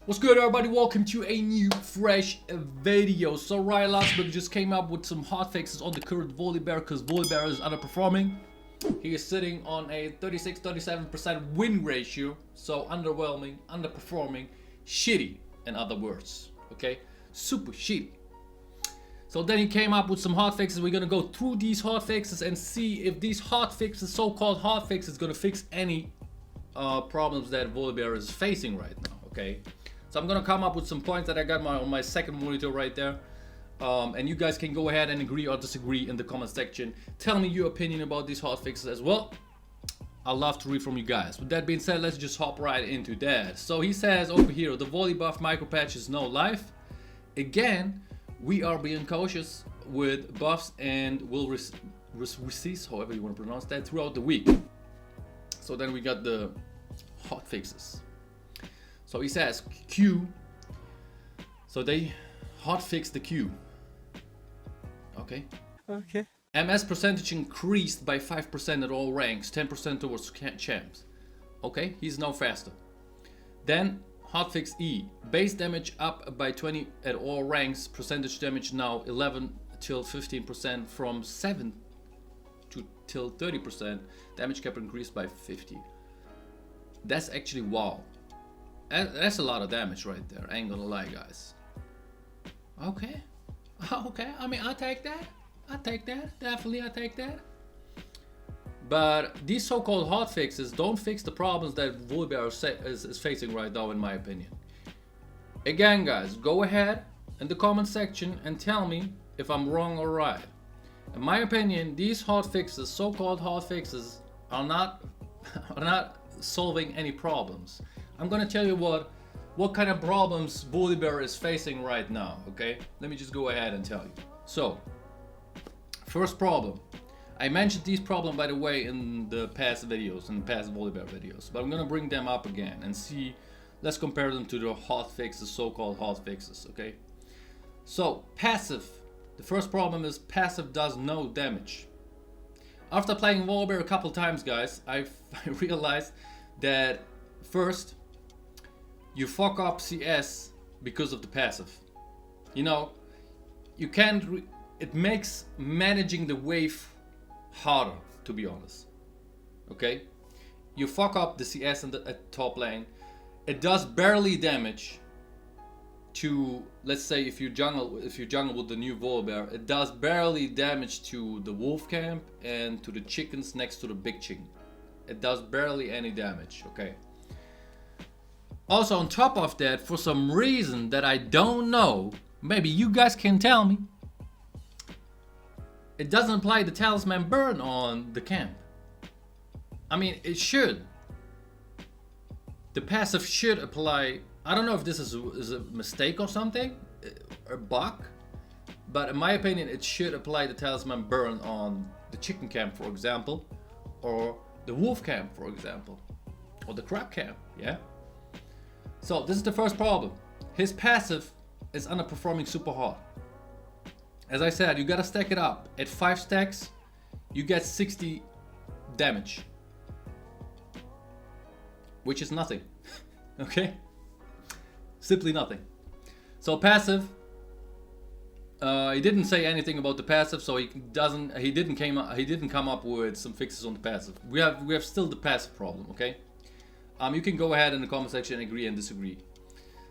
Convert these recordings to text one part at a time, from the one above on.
What's good, everybody? Welcome to a new fresh video. So Riot last week just came up with some hotfixes on the current Volibear because Volibear is underperforming. He is sitting on a 36-37% win ratio, so underwhelming, underperforming, shitty in other words. Okay, super shitty. So then he came up with some hotfixes. We're gonna go through these hotfixes and see if these hotfixes, so-called hotfixes, gonna fix any problems that Volibear is facing right now. Okay. So I'm gonna come up with some points that I got on my second monitor right there, and you guys can go ahead and agree or disagree in the comment section. Tell me your opinion about these hotfixes as well. I'd love to read from you guys. With that being said, let's just hop right into that. So he says over here, the volley buff micro patch is no life. Again, we are being cautious with buffs and will receive, however you want to pronounce that, throughout the week. So then we got the hotfixes. So he says Q. So they hotfix the Q. Okay. Okay. MS percentage increased by 5% at all ranks, 10% towards champs. Okay, he's now faster. Then hotfix E. Base damage up by 20 at all ranks, percentage damage now 11 till 15% from 7 to till 30%. Damage cap increased by 50. That's actually wow. That's a lot of damage right there, I ain't gonna lie, guys. Okay. Okay, I mean, I take that. Definitely I take that. But these so-called hotfixes don't fix the problems that Volibear is facing right now, in my opinion. Again, guys, go ahead in the comment section and tell me if I'm wrong or right. In my opinion, these hotfixes, so-called hotfixes, are not solving any problems. I'm gonna tell you what kind of problems Volibear is facing right now, okay? Let me just go ahead and tell you. So, first problem. I mentioned these problems, by the way, in the past videos, in the past Volibear videos, but I'm gonna bring them up again and see, let's compare them to the hotfixes, so-called hotfixes, okay? So, passive. The first problem is passive does no damage. After playing Volibear a couple times, guys, I realized that first, you fuck up CS because of the passive. You know, you can't, it makes managing the wave harder, to be honest. Okay? You fuck up the CS at top lane. It does barely damage to, let's say if you jungle with the new Volibear, it does barely damage to the wolf camp and to the chickens next to the big chicken. It does barely any damage, okay? Also, on top of that, for some reason that I don't know, maybe you guys can tell me, it doesn't apply the talisman burn on the camp. I mean, it should. The passive should apply. I don't know if this is a mistake or something, a bug, but in my opinion, it should apply the talisman burn on the chicken camp, for example, or the wolf camp, for example, or the crab camp, yeah? So this is the first problem. His passive is underperforming super hard. As I said, you gotta stack it up. At 5 stacks, you get 60 damage, which is nothing. Okay? Simply nothing. So passive, he didn't say anything about the passive, so he didn't come up with some fixes on the passive. We have still the passive problem, okay? You can go ahead in the comment section and agree and disagree.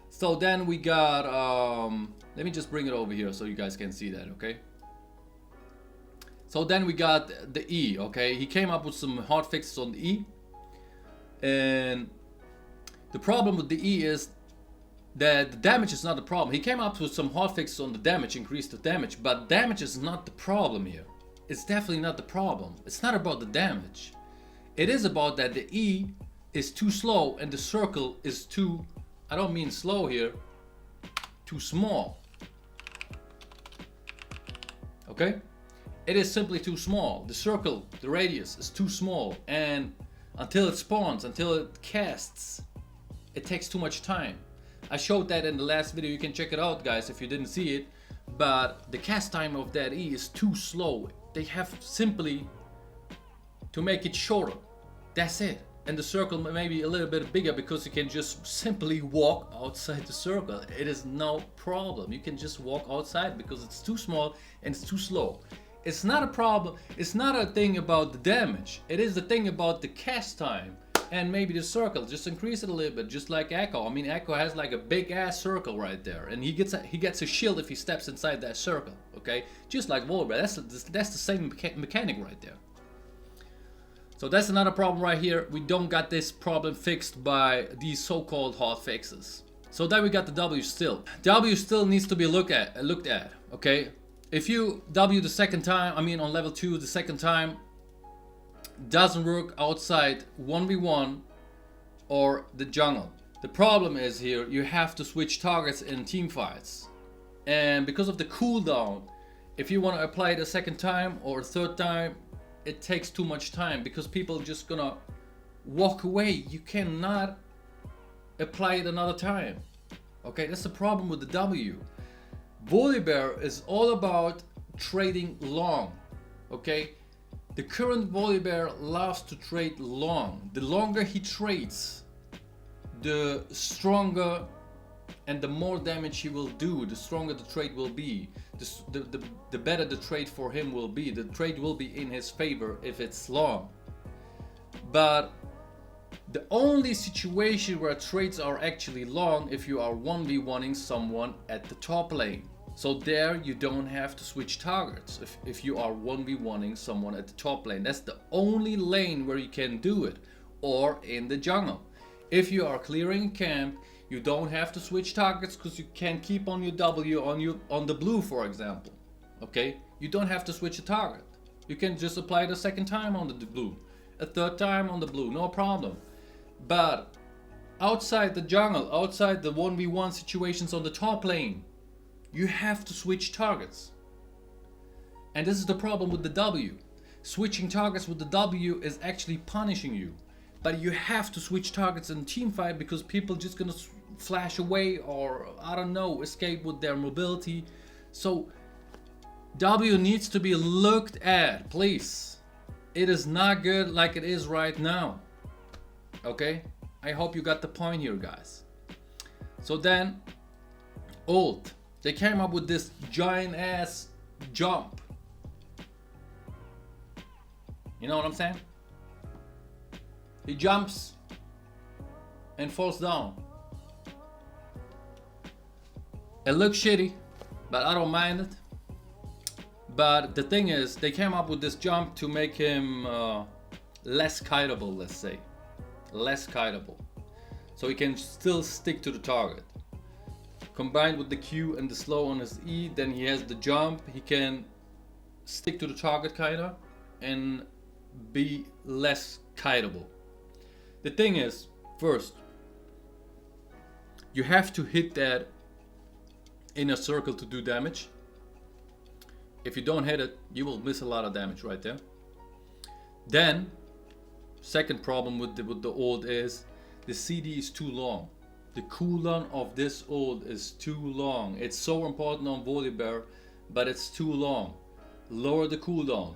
So then we got, let me just bring it over here so you guys can see that, okay? So then we got the E, okay? He came up with some hard fixes on the E. And the problem with the E is that the damage is not the problem. He came up with some hard fixes on the damage, increased the damage, but damage is not the problem here. It's definitely not the problem. It's not about the damage. It is about that the E is too slow and the circle is too, I don't mean slow here, too small. Okay? It is simply too small. The circle, the radius is too small, and until it spawns, until it casts, it takes too much time. I showed that in the last video, you can check it out, guys, if you didn't see it, but the cast time of that E is too slow. They have simply to make it shorter. That's it. and the circle may be a little bit bigger because you can just simply walk outside the circle. It is no problem. You can just walk outside because it's too small and it's too slow. It's not a problem. It's not a thing about the damage. It is the thing about the cast time and maybe the circle. Just increase it a little bit, just like Echo. I mean, Echo has like a big ass circle right there, and he gets a shield if he steps inside that circle. Okay, just like Volibear. That's the same mechanic right there. So that's another problem right here. We don't got this problem fixed by these so-called hotfixes. So then we got the W still. W still needs to be looked at. Okay, if you W the second time, I mean on level 2 the second time, doesn't work outside 1v1 or the jungle. The problem is here you have to switch targets in team fights, and because of the cooldown, if you want to apply it a second time or a third time, it takes too much time because people just gonna walk away. You cannot apply it another time. Okay, that's the problem with the W. Volibear is all about trading long. Okay, the current Volibear loves to trade long. The longer he trades, the stronger and the more damage he will do, the stronger the trade will be. The better the trade for him will be. The trade will be in his favor if it's long. But the only situation where trades are actually long if you are 1v1ing someone at the top lane. So there you don't have to switch targets if you are 1v1ing someone at the top lane. That's the only lane where you can do it, or in the jungle. If you are clearing camp, you don't have to switch targets because you can keep on your W on the blue, for example. Okay, you don't have to switch a target. You can just apply it a second time on the blue, a third time on the blue, no problem. But outside the jungle, outside the 1v1 situations on the top lane, you have to switch targets. And this is the problem with the W. Switching targets with the W is actually punishing you. But you have to switch targets in a team fight because people just gonna flash away or, I don't know, escape with their mobility. So W needs to be looked at, please. It is not good like it is right now. Okay? I hope you got the point here, guys. So then, ult. They came up with this giant ass jump. You know what I'm saying? He jumps and falls down. It looks shitty, but I don't mind it. But the thing is, they came up with this jump to make him less kiteable, let's say. Less kiteable. So he can still stick to the target. Combined with the Q and the slow on his E, then he has the jump. He can stick to the target kinda and be less kiteable. The thing is, first, you have to hit that in a circle to do damage. If you don't hit it, you will miss a lot of damage right there. Then, second problem with the ult is the CD is too long. The cooldown of this ult is too long. It's so important on Volibear, but it's too long. Lower the cooldown.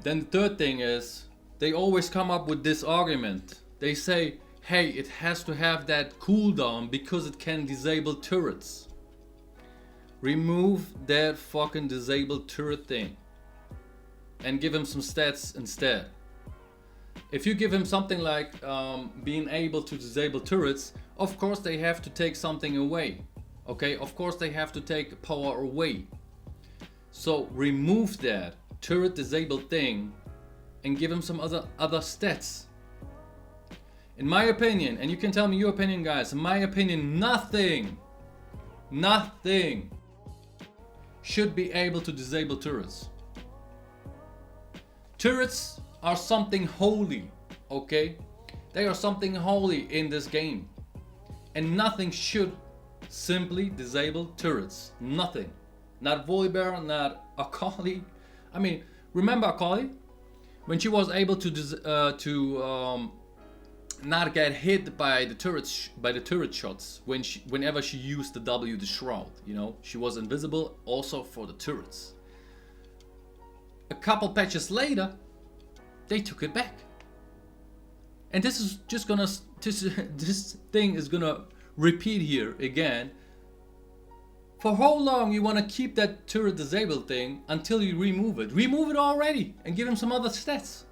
Then the third thing is, they always come up with this argument. They say, hey, it has to have that cooldown because it can disable turrets. Remove that fucking disabled turret thing and give him some stats instead. If you give him something like being able to disable turrets, of course they have to take something away. Okay, of course they have to take power away. So remove that turret disabled thing and give him some other stats. In my opinion, and you can tell me your opinion, guys, in my opinion, nothing should be able to disable turrets. Turrets are something holy, okay? They are something holy in this game. And nothing should simply disable turrets. Nothing. Not Volibear, not Akali. I mean, remember Akali? When she was able to not get hit by the turret shots whenever she used the W, the Shroud, you know, she was invisible also for the turrets. A couple patches later, they took it back. And this is just gonna, this thing is gonna repeat here again. For how long you wanna keep that turret disabled thing until you remove it? Remove it already and give him some other stats.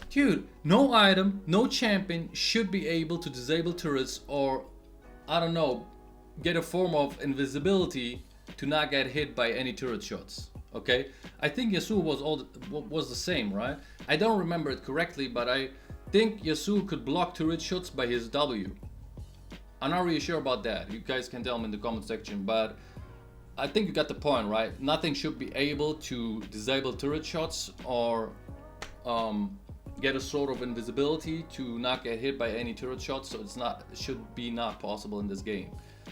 Dude, no item, no champion should be able to disable turrets or, I don't know, get a form of invisibility to not get hit by any turret shots. Okay, I think Yasuo was the same, right? I don't remember it correctly, but I think Yasuo could block turret shots by his W. I'm not really sure about that. You guys can tell me in the comment section, but I think you got the point, right? Nothing should be able to disable turret shots or get a sort of invisibility to not get hit by any turret shots. So it should be not possible in this game.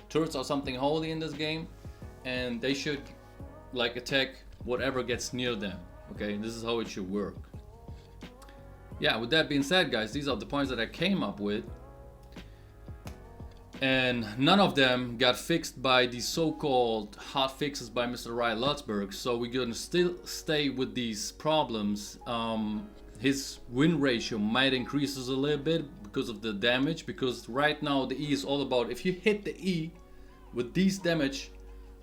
Turrets are something holy in this game, and they should like attack whatever gets near them. Okay, this is how it should work. Yeah, with that being said, guys, these are the points that I came up with, and none of them got fixed by the so-called hot fixes by Mr. Riot Lutzberg. So we're gonna still stay with these problems. His win ratio might increase a little bit because of the damage, because right now the E is all about if you hit the E with these damage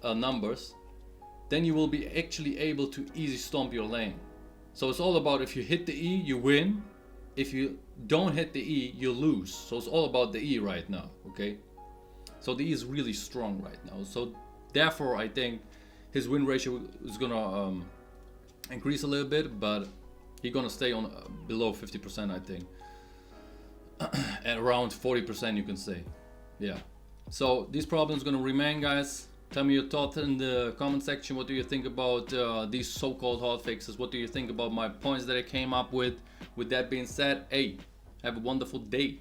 numbers, then you will be actually able to easy stomp your lane. So it's all about if you hit the E, you win. If you don't hit the E, you lose. So it's all about the E right now, okay? So the E is really strong right now. So therefore I think his win ratio is gonna increase a little bit, but he's gonna stay on below 50%, I think. At around 40% you can say. Yeah. So these problems gonna remain, guys. Tell me your thoughts in the comment section. What do you think about these so-called hotfixes? What do you think about my points that I came up with? With that being said, hey, have a wonderful day.